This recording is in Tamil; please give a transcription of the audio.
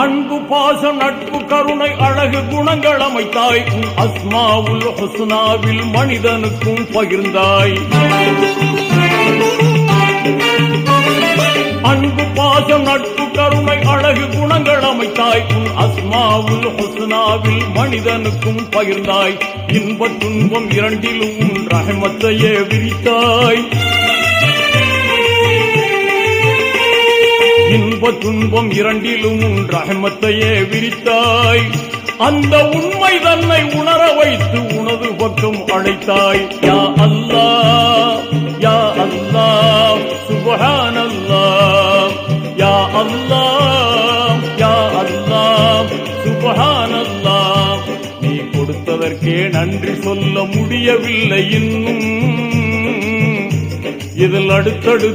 அன்பு பாசம் நட்பு கருணை அழகு குணங்கள் அமைத்தாய். அஸ்மாவுல் ஹுஸ்னாவில் மனிதனுக்கும் பகிர்ந்தாய். அன்பு பாசம் நட்பு கருணை அழகு குணங்கள் அமைத்தாய். அஸ்மாவுல் ஹுஸ்னாவில் மனிதனுக்கும் பகிர்ந்தாய். இன்ப துன்பம் இரண்டிலும் ரஹமத்தையே விரித்தாய். இன்ப துன்பம் இரண்டிலும் ரஹமத்தையே விரித்தாய். அந்த உண்மை தன்னை உணர வைத்து உனது பக்கம் அழைத்தாய். யா அல்லாஹ் யா அல்லாஹ் சுப்ஹானல்லாஹ் யா அல்லாஹ் யா அல்லாஹ் சுப்ஹானல்லாஹ். நீ கொடுத்ததற்கே நன்றி சொல்ல முடியவில்லை இன்னும். இதில் அடுத்தடுத்து